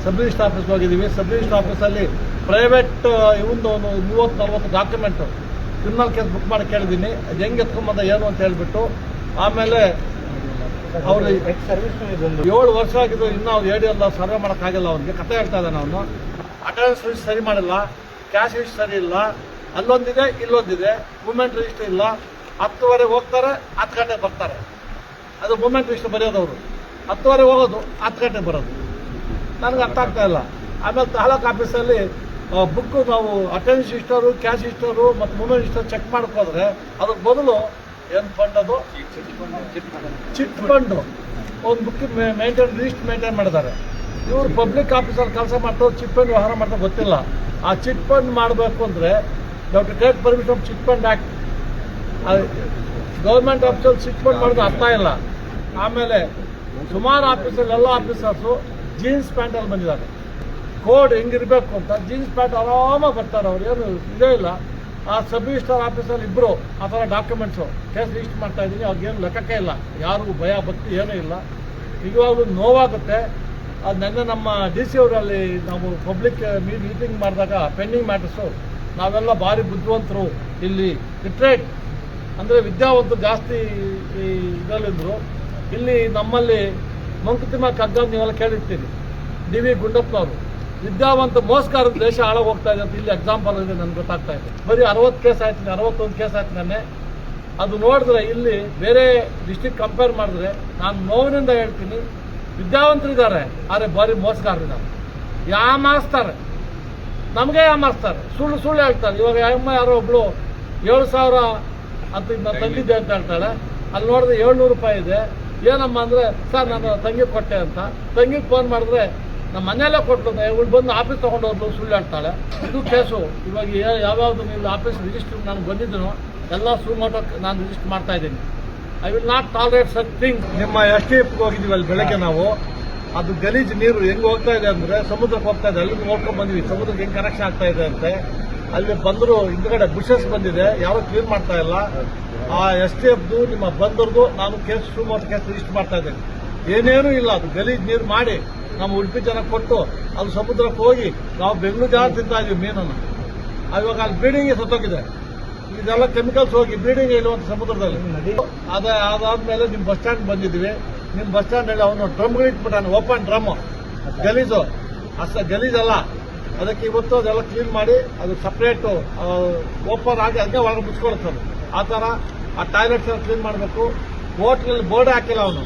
Sub register ಆಫೀಸ್ಗೆ ಹೋಗಿದ್ದೀವಿ. Sub register ಆಫೀಸಲ್ಲಿ ಪ್ರೈವೇಟ್ ಇವಂದು ಒಂದು 30-40 ಡಾಕ್ಯುಮೆಂಟು ಕ್ರಿಮಿನಲ್ ಕೇಸ್ ಬುಕ್ ಮಾಡಿ ಕೇಳಿದ್ದೀನಿ. ಅದು ಹೆಂಗೆ ಎತ್ಕೊಂಬಂದ ಏನು ಅಂತ ಹೇಳ್ಬಿಟ್ಟು, ಆಮೇಲೆ ಅವರು 7 ವರ್ಷ ಆಗಿದ್ದು ಇನ್ನೂ ಅವ್ರು ADL ಸರ್ವೆ ಮಾಡೋಕ್ಕಾಗಿಲ್ಲ. ಅವ್ನಿಗೆ ಕತೆ ಹೇಳ್ತಾ ಇದ್ದಾನೆ. ಅವನು ಅಟೆಂಡೆನ್ಸ್ ಲಿಸ್ಟ್ ಸರಿ ಮಾಡಿಲ್ಲ, ಕ್ಯಾಶ್ ಲಿಸ್ಟ್ ಸರಿ ಇಲ್ಲ, ಅಲ್ಲೊಂದಿದೆ ಇಲ್ಲೊಂದಿದೆ, ಮೂವ್ಮೆಂಟ್ ರಿಜಿಸ್ಟರ್ ಇಲ್ಲ. 10:15 ಹೋಗ್ತಾರೆ, 10 ಗಂಟೆಗೆ ಬರ್ತಾರೆ. ಅದು ಮೂವ್ಮೆಂಟ್ ರಿಜಿಸ್ಟರ್ ಬರೆಯೋದವರು 10:15 ಹೋಗೋದು, 10 ಗಂಟೆಗೆ ಬರೋದು. ನನಗೆ ಅರ್ಥ ಆಗ್ತಾ ಇಲ್ಲ. ಆಮೇಲೆ ತಾಲೂಕು ಆಫೀಸಲ್ಲಿ ಬುಕ್ಕು ನಾವು ಅಟೆಂಡೆನ್ಸ್ ರಿಜಿಸ್ಟರು, ಕ್ಯಾಶ್ ರಿಜಿಸ್ಟರು ಮತ್ತು ಮೂವ್ಮೆಂಟ್ ರಿಜಿಸ್ಟರ್ ಚೆಕ್ ಮಾಡೋಕ್ಕೋದ್ರೆ ಅದ್ರ ಬದಲು ಏನು ಫಂಡ್ ಅದು ಚಿಟ್ ಫಂಡು ಒಂದು ಬುಕ್ ಲಿಸ್ಟ್ ಮೇಂಟೈನ್ ಮಾಡಿದ್ದಾರೆ. ಇವರು ಪಬ್ಲಿಕ್ ಆಫೀಸಲ್ಲಿ ಕೆಲಸ ಮಾಡ್ತಾರೆ, ಚಿಟ್ ಫಂಡ್ ವ್ಯವಹಾರ ಮಾಡ್ತಾರೆ ಗೊತ್ತಿಲ್ಲ. ಆ ಚಿಟ್ ಫಂಡ್ ಮಾಡಬೇಕು ಅಂದರೆ doctor take permission of chit fund act. Government ಆಫೀಸಲ್ಲಿ ಚಿಟ್ ಫಂಡ್ ಮಾಡೋದು ಅರ್ಥ ಇಲ್ಲ. ಆಮೇಲೆ ಸುಮಾರು ಆಫೀಸಲ್ಲಿ ಎಲ್ಲ ಆಫೀಸರ್ಸು ಜೀನ್ಸ್ ಪ್ಯಾಂಟಲ್ಲಿ ಬಂದಿದ್ದಾರೆ. ಕೋಡ್ ಹೆಂಗಿರಬೇಕು ಅಂತ ಜೀನ್ಸ್ ಪ್ಯಾಂಟ್ ಆರಾಮಾಗಿ ಬರ್ತಾರೆ. ಅವ್ರು ಏನು ಇದೇ ಇಲ್ಲ. ಆ ಸಬ್ ರಿಜಿಸ್ಟರ್ ಆಫೀಸಲ್ಲಿ ಇಬ್ಬರು ಆ ಥರ ಡಾಕ್ಯುಮೆಂಟ್ಸು ಕೇಸ್ ರಿಜಿಸ್ಟರ್ ಮಾಡ್ತಾ ಇದ್ದೀನಿ. ಅವ್ರಿಗೇನು ಲೆಕ್ಕಕ್ಕೆ ಇಲ್ಲ, ಯಾರಿಗೂ ಭಯ ಭಕ್ತಿ ಏನೂ ಇಲ್ಲ. ನಿಜವಾಗ್ಲೂ ನೋವಾಗುತ್ತೆ. ಅದು ನೆನ್ನೆ ನಮ್ಮ DC ಅವರಲ್ಲಿ ನಾವು ಪಬ್ಲಿಕ್ ಮೀಟಿಂಗ್ ಮಾಡಿದಾಗ ಪೆಂಡಿಂಗ್ ಮ್ಯಾಟರ್ಸು ನಾವೆಲ್ಲ ಭಾರಿ ಬುದ್ಧಿವಂತರು, ಇಲ್ಲಿ ಲಿಟ್ರೇಟ್ ಅಂದರೆ ವಿದ್ಯಾವಂತರು ಜಾಸ್ತಿ ಇದರಲ್ಲಿದ್ದರು. ಇಲ್ಲಿ ನಮ್ಮಲ್ಲಿ ಮಂಕುತಿಮ್ಮ ಕಗ್ಗ ನೀವೆಲ್ಲ ಕೇಳಿರ್ತೀರಿ, DV ಗುಂಡಪ್ಪನವರು. ವಿದ್ಯಾವಂತ ಮೋಸಗಾರದ ದೇಶ ಹಾಳಾಗಿ ಹೋಗ್ತಾ ಇದೆ ಅಂತ ಇಲ್ಲಿ ಎಕ್ಸಾಂಪಲ್ ಇದೆ. ನನಗೆ ಗೊತ್ತಾಗ್ತಾ ಇದೆ. ಬರೀ 60 ಕೇಸ್ ಆಯ್ತು, 61 ಕೇಸ್ ಆಯ್ತು ನೆನ್ನೆ. ಅದು ನೋಡಿದ್ರೆ ಇಲ್ಲಿ ಬೇರೆ ಡಿಸ್ಟಿಕ್ ಕಂಪೇರ್ ಮಾಡಿದ್ರೆ ನಾನು ನೋವಿನಿಂದ ಹೇಳ್ತೀನಿ, ವಿದ್ಯಾವಂತರಿದ್ದಾರೆ, ಆದರೆ ಭಾರಿ ಮೋಸಗಾರರಿದ್ದಾರೆ. ಯಾಮಾರಿಸ್ತಾರೆ, ನಮಗೆ ಯಾಮಾರಿಸ್ತಾರೆ, ಸುಳ್ಳು ಹೇಳ್ತಾರೆ. ಇವಾಗ ಯಾರೋ ಒಬ್ಳು 7,000 ಅಂತ ನಾನು ತಂಗಿದ್ದೆ ಅಂತ ಹೇಳ್ತಾಳೆ. ಅಲ್ಲಿ ನೋಡಿದ್ರೆ 700 ರೂಪಾಯಿ ಇದೆ. ಏನಮ್ಮ ಅಂದರೆ, ಸರ್ ನಾನು ತಂಗಿ ಕೊಟ್ಟೆ ಅಂತ. ತಂಗಿಗೆ ಫೋನ್ ಮಾಡಿದ್ರೆ ನಮ್ಮ ಮನೆಯಲ್ಲೇ ಕೊಟ್ಟು ಇವಳು ಬಂದು ಆಫೀಸ್ ತೊಗೊಂಡೋದ್ಲು, ಸುಳ್ಳು ಹೇಳ್ತಾಳೆ. ಇದು ಕೇಸು. ಇವಾಗ ಯಾವ್ಯಾವುದು ನೀವು ಆಫೀಸ್ ರಿಜಿಸ್ಟರ್ ನಾನು ಬಂದಿದ್ದನು ಎಲ್ಲ ಸುಮೋಟೋ ನಾನು ರಿಜಿಸ್ಟರ್ ಮಾಡ್ತಾ ಇದ್ದೀನಿ. I will not tolerate such thing. ನಿಮ್ಮ STFಗೆ ಹೋಗಿದ್ದೀವಿ ಅಲ್ಲಿ ಬೆಳಗ್ಗೆ ನಾವು. ಅದು ಗಲೀಜು ನೀರು ಹೆಂಗೆ ಹೋಗ್ತಾ ಇದೆ ಅಂದರೆ ಸಮುದ್ರಕ್ಕೆ ಹೋಗ್ತಾ ಇದೆ. ಅಲ್ಲಿಗೆ ನೋಡ್ಕೊಂಡು ಬಂದ್ವಿ ಸಮುದ್ರಕ್ಕೆ ಹೆಂಗೆ ಕನೆಕ್ಷನ್ ಆಗ್ತಾ ಇದೆ ಅಂತೆ. ಅಲ್ಲಿ ಬಂದರು ಹಿಂದ್ಗಡೆ ಬುಷಸ್ ಬಂದಿದೆ, ಯಾರೂ ಕ್ಲೀನ್ ಮಾಡ್ತಾ ಇಲ್ಲ. ಆ STFದು ನಿಮ್ಮ ಬಂದರ್ದು ನಾನು ಕೇಸ್ ಸುಮೋಟೋ ಕೇಸ್ ರಿಜಿಸ್ಟರ್ ಮಾಡ್ತಾ ಇದ್ದೇನೆ. ಏನೇನೂ ಇಲ್ಲ. ಅದು ಗಲೀಜು ನೀರು ಮಾಡಿ ನಮ್ಮ ಉಡುಪಿ ಜನ ಕೊಟ್ಟು ಅದು ಸಮುದ್ರಕ್ಕೆ ಹೋಗಿ ನಾವು ಬೆಂಗಳೂರು ಜನ ತಿಂತಾ ಇದೀವಿ ಮೀನನ್ನು. ಇವಾಗ ಅಲ್ಲಿ ಬ್ರೀಡಿಂಗ್ ಸತ್ತೋಗಿದೆ. ಇದೆಲ್ಲ ಕೆಮಿಕಲ್ಸ್ ಹೋಗಿ ಬ್ರೀಡಿಂಗ್ ಇರುವಂತ ಸಮುದ್ರದಲ್ಲಿ. ಅದಾದ್ಮೇಲೆ ನಿಮ್ಮ ಬಸ್ ಸ್ಟ್ಯಾಂಡ್ ಬಂದಿದ್ವಿ. ನಿಮ್ಮ ಬಸ್ ಸ್ಟ್ಯಾಂಡ್ ಅಲ್ಲಿ ಅವನು ಡ್ರಮ್ಗಳು ಇಟ್ಬಿಟ್ಟಾನೆ, ಓಪನ್ ಡ್ರಮ್. ಗಲೀಜು ಗಲೀಜಲ್ಲ. ಅದಕ್ಕೆ ಇವತ್ತು ಅದೆಲ್ಲ ಕ್ಲೀನ್ ಮಾಡಿ ಅದು ಸಪ್ರೇಟ್ ಓಪನ್ ಆಗಿ ಹಂಗೆ ಒಳಗೆ ಮುಚ್ಕೊಳುತ್ತೆ. ಆ ಥರ ಆ ಟಾಯ್ಲೆಟ್ಸ್ ಎಲ್ಲ ಕ್ಲೀನ್ ಮಾಡಬೇಕು. ಹೋಟ್ಲಲ್ಲಿ ಬೋರ್ಡ್ ಹಾಕಿಲ್ಲ ಅವನು.